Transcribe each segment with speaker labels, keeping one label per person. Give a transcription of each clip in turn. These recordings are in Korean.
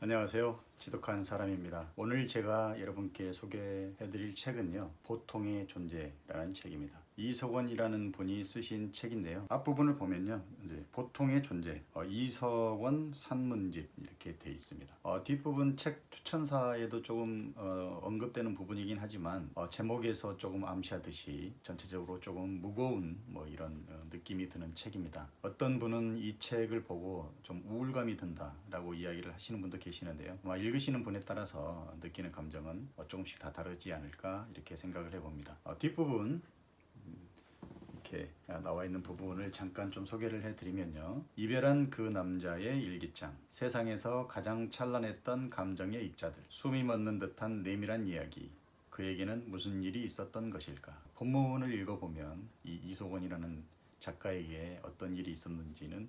Speaker 1: 안녕하세요. 지독한 사람입니다. 오늘 제가 여러분께 소개해드릴 책은요, 보통의 존재라는 책입니다. 이석원이라는 분이 쓰신 책인데요. 앞부분을 보면요, 이제 보통의 존재, 이석원 산문집 이렇게 돼 있습니다. 뒷부분 책 추천사에도 조금 언급되는 부분이긴 하지만 제목에서 조금 암시하듯이 전체적으로 조금 무거운 이런 느낌이 드는 책입니다. 어떤 분은 이 책을 보고 좀 우울감이 든다라고 이야기를 하시는 분도 계시는데요. 아마 읽으시는 분에 따라서 느끼는 감정은 조금씩 다 다르지 않을까 이렇게 생각을 해봅니다. 뒷부분 이렇게 나와 있는 부분을 잠깐 좀 소개를 해드리면요. 이별한 그 남자의 일기장, 세상에서 가장 찬란했던 감정의 입자들, 숨이 멎는 듯한 내밀한 이야기, 그에게는 무슨 일이 있었던 것일까. 본문을 읽어보면 이 이석원이라는 작가에게 어떤 일이 있었는지는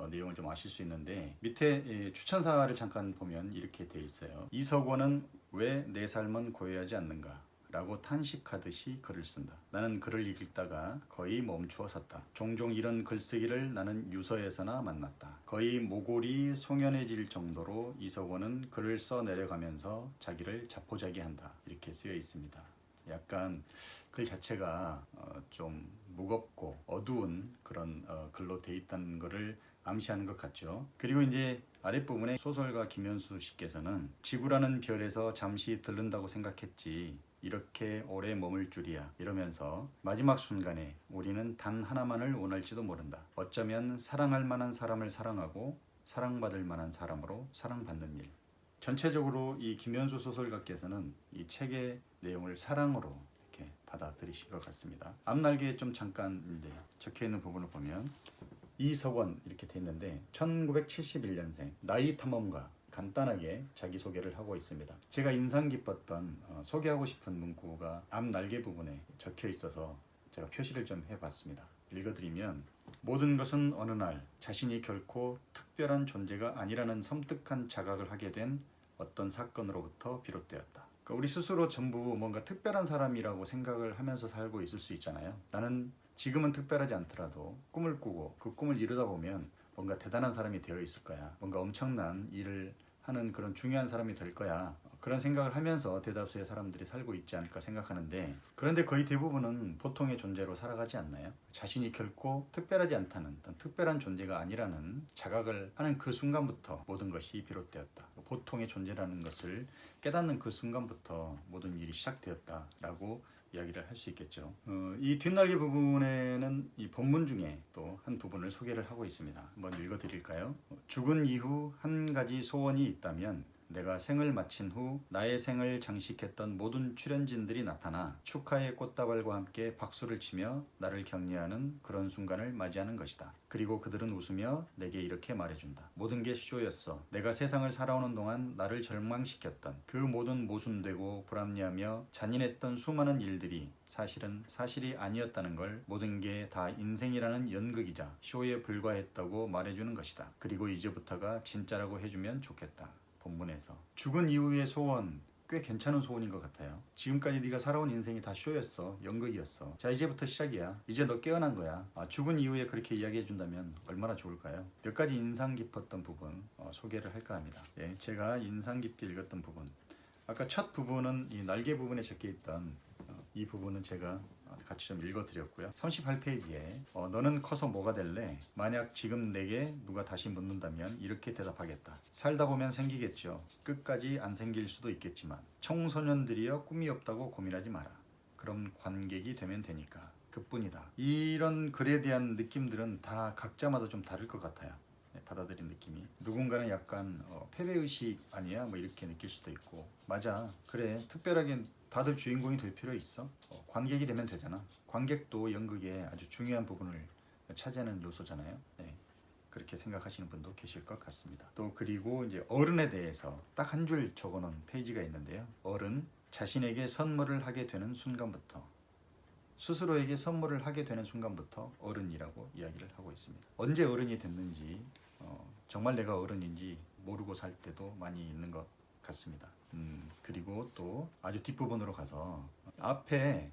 Speaker 1: 내용을 좀 아실 수 있는데, 밑에 추천사를 잠깐 보면 이렇게 돼 있어요. 이석원은 왜 내 삶은 고요하지 않는가 라고 탄식하듯이 글을 쓴다. 나는 글을 읽다가 거의 멈추어 섰다. 종종 이런 글쓰기를 나는 유서에서나 만났다. 거의 모골이 송연해질 정도로 이석원은 글을 써 내려가면서 자기를 자포자기한다. 이렇게 쓰여 있습니다. 약간 글 자체가 좀 무겁고 어두운 그런 글로 돼 있다는 것을 암시하는 것 같죠. 그리고 이제 아랫부분에 소설가 김현수 씨께서는 지구라는 별에서 잠시 들른다고 생각했지 이렇게 오래 머물 줄이야 이러면서 마지막 순간에 우리는 단 하나만을 원할지도 모른다. 어쩌면 사랑할 만한 사람을 사랑하고 사랑받을 만한 사람으로 사랑받는 일. 전체적으로 이 김현수 소설가께서는 이 책의 내용을 사랑으로 이렇게 받아들이신 것 같습니다. 앞날개에 좀 잠깐 이제 적혀 있는 부분을 보면 이석원 이렇게 돼 있는데 1971년생 나이 탐험가 간단하게 자기소개를 하고 있습니다. 제가 인상 깊었던 소개하고 싶은 문구가 앞 날개 부분에 적혀 있어서 제가 표시를 좀 해봤습니다. 읽어드리면 모든 것은 어느 날 자신이 결코 특별한 존재가 아니라는 섬뜩한 자각을 하게 된 어떤 사건으로부터 비롯되었다. 그러니까 우리 스스로 전부 뭔가 특별한 사람이라고 생각을 하면서 살고 있을 수 있잖아요. 나는 지금은 특별하지 않더라도 꿈을 꾸고 그 꿈을 이루다 보면 뭔가 대단한 사람이 되어 있을 거야. 뭔가 엄청난 일을 하는 그런 중요한 사람이 될 거야. 그런 생각을 하면서 대다수의 사람들이 살고 있지 않을까 생각하는데, 그런데 거의 대부분은 보통의 존재로 살아가지 않나요? 자신이 결코 특별하지 않다는 어떤 특별한 존재가 아니라는 자각을 하는 그 순간부터 모든 것이 비롯되었다. 보통의 존재라는 것을 깨닫는 그 순간부터 모든 일이 시작되었다라고 이야기를 할 수 있겠죠. 이 뒷날개 부분에는 이 본문 중에 또 한 부분을 소개를 하고 있습니다. 한번 읽어드릴까요? 죽은 이후 한 가지 소원이 있다면 내가 생을 마친 후 나의 생을 장식했던 모든 출연진들이 나타나 축하의 꽃다발과 함께 박수를 치며 나를 격려하는 그런 순간을 맞이하는 것이다. 그리고 그들은 웃으며 내게 이렇게 말해준다. 모든 게 쇼였어. 내가 세상을 살아오는 동안 나를 절망시켰던 그 모든 모순되고 불합리하며 잔인했던 수많은 일들이 사실은 사실이 아니었다는 걸, 모든 게 다 인생이라는 연극이자 쇼에 불과했다고 말해주는 것이다. 그리고 이제부터가 진짜라고 해주면 좋겠다. 본문에서 죽은 이후의 소원, 꽤 괜찮은 소원인 것 같아요. 지금까지 네가 살아온 인생이 다 쇼였어. 연극이었어. 자, 이제부터 시작이야. 이제 너 깨어난 거야. 죽은 이후에 그렇게 이야기해 준다면 얼마나 좋을까요? 몇 가지 인상 깊었던 부분 소개를 할까 합니다. 예, 제가 인상 깊게 읽었던 부분, 아까 첫 부분은 이 날개 부분에 적혀 있던 이 부분은 제가 같이 좀 읽어드렸고요. 38페이지에 너는 커서 뭐가 될래? 만약 지금 내게 누가 다시 묻는다면 이렇게 대답하겠다. 살다 보면 생기겠죠. 끝까지 안 생길 수도 있겠지만 청소년들이여 꿈이 없다고 고민하지 마라. 그럼 관객이 되면 되니까. 그뿐이다. 이런 글에 대한 느낌들은 다 각자마다 좀 다를 것 같아요. 받아들인 느낌이, 누군가는 약간 패배의식 아니야? 뭐 이렇게 느낄 수도 있고, 맞아, 그래, 특별하게 다들 주인공이 될 필요 있어? 관객이 되면 되잖아. 관객도 연극의 아주 중요한 부분을 차지하는 요소잖아요. 네, 그렇게 생각하시는 분도 계실 것 같습니다. 또 그리고 이제 어른에 대해서 딱 한 줄 적어놓은 페이지가 있는데요. 어른, 자신에게 선물을 하게 되는 순간부터, 스스로에게 선물을 하게 되는 순간부터 어른이라고 이야기를 하고 있습니다. 언제 어른이 됐는지, 정말 내가 어른인지 모르고 살 때도 많이 있는 것 같습니다. 그리고 또 아주 뒷부분으로 가서 앞에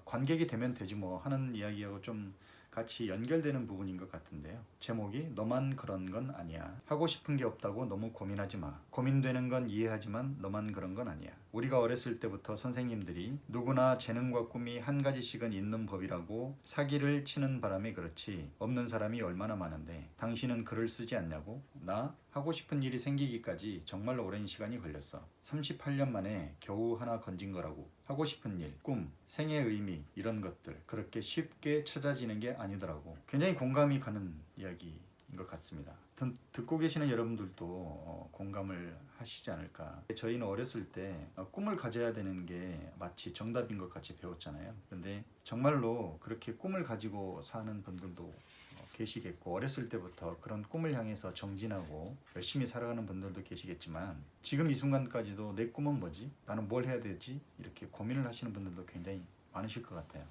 Speaker 1: 관객이 되면 되지 뭐 하는 이야기하고 좀 같이 연결되는 부분인 것 같은데요. 제목이 너만 그런 건 아니야. 하고 싶은 게 없다고 너무 고민하지 마. 고민되는 건 이해하지만 너만 그런 건 아니야. 우리가 어렸을 때부터 선생님들이 누구나 재능과 꿈이 한 가지씩은 있는 법이라고 사기를 치는 바람에 그렇지 없는 사람이 얼마나 많은데 당신은 글을 쓰지 않냐고? 나 하고 싶은 일이 생기기까지 정말 오랜 시간이 걸렸어. 38년 만에 겨우 하나 건진 거라고. 하고 싶은 일, 꿈, 생의 의미 이런 것들 그렇게 쉽게 찾아지는 게 아니더라고. 굉장히 공감이 가는 이야기인 것 같습니다. 듣고 계시는 여러분들도 공감을 하시지 않을까. 저희는 어렸을 때 꿈을 가져야 되는 게 마치 정답인 것 같이 배웠잖아요. 그런데 정말로 그렇게 꿈을 가지고 사는 분들도 계시겠고 어렸을 때부터 그런 꿈을 향해서 정진하고 열심히 살아가는 분들도 계시겠지만 지금 이 순간까지도 내 꿈은 뭐지? 나는 뭘 해야 되지? 이렇게 고민을 하시는 분들도 굉장히 많으실 것 같아요.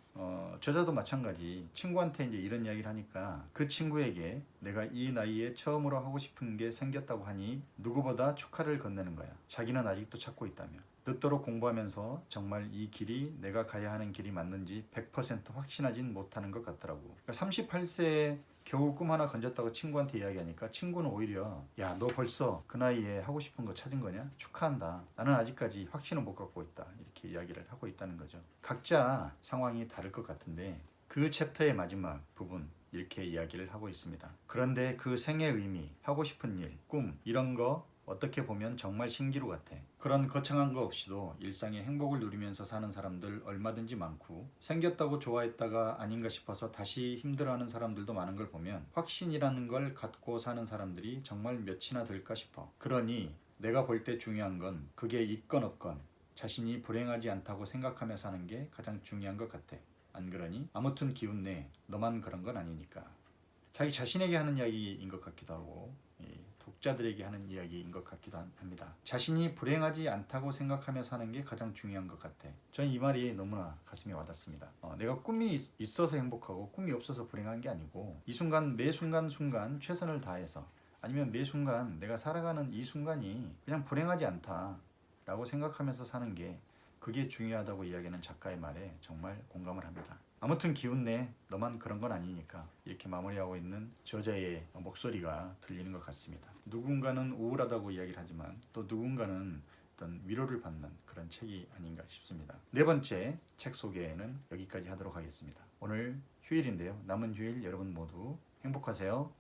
Speaker 1: 저자도 마찬가지. 친구한테 이제 이런 이야기를 하니까 그 친구에게 내가 이 나이에 처음으로 하고 싶은 게 생겼다고 하니 누구보다 축하를 건네는 거야. 자기는 아직도 찾고 있다며. 늦도록 공부하면서 정말 이 길이 내가 가야 하는 길이 맞는지 100% 확신하진 못하는 것 같더라고. 그러니까 38세에 겨우 꿈 하나 건졌다고 친구한테 이야기하니까 친구는 오히려 야, 너 벌써 그 나이에 하고 싶은 거 찾은 거냐? 축하한다. 나는 아직까지 확신을 못 갖고 있다. 이렇게 이야기를 하고 있다는 거죠. 각자 상황이 다를 것 같은데 그 챕터의 마지막 부분 이렇게 이야기를 하고 있습니다. 그런데 그 생의 의미, 하고 싶은 일, 꿈 이런 거 어떻게 보면 정말 신기루 같아. 그런 거창한 거 없이도 일상의 행복을 누리면서 사는 사람들 얼마든지 많고 생겼다고 좋아했다가 아닌가 싶어서 다시 힘들어하는 사람들도 많은 걸 보면 확신이라는 걸 갖고 사는 사람들이 정말 몇이나 될까 싶어. 그러니 내가 볼 때 중요한 건 그게 있건 없건 자신이 불행하지 않다고 생각하며 사는 게 가장 중요한 것 같아. 안 그러니? 아무튼 기운 내. 너만 그런 건 아니니까. 자기 자신에게 하는 이야기인 것 같기도 하고 독자들에게 하는 이야기인 것 같기도 합니다. 자신이 불행하지 않다고 생각하며 사는 게 가장 중요한 것 같아. 저는 이 말이 너무나 가슴에 와닿습니다. 내가 꿈이 있어서 행복하고 꿈이 없어서 불행한 게 아니고 이 순간 매 순간 최선을 다해서 아니면 매 순간 내가 살아가는 이 순간이 그냥 불행하지 않다라고 생각하면서 사는 게 그게 중요하다고 이야기하는 작가의 말에 정말 공감을 합니다. 아무튼 기운 내. 너만 그런 건 아니니까. 이렇게 마무리하고 있는 저자의 목소리가 들리는 것 같습니다. 누군가는 우울하다고 이야기를 하지만 또 누군가는 어떤 위로를 받는 그런 책이 아닌가 싶습니다. 네 번째 책 소개는 여기까지 하도록 하겠습니다. 오늘 휴일인데요. 남은 휴일 여러분 모두 행복하세요.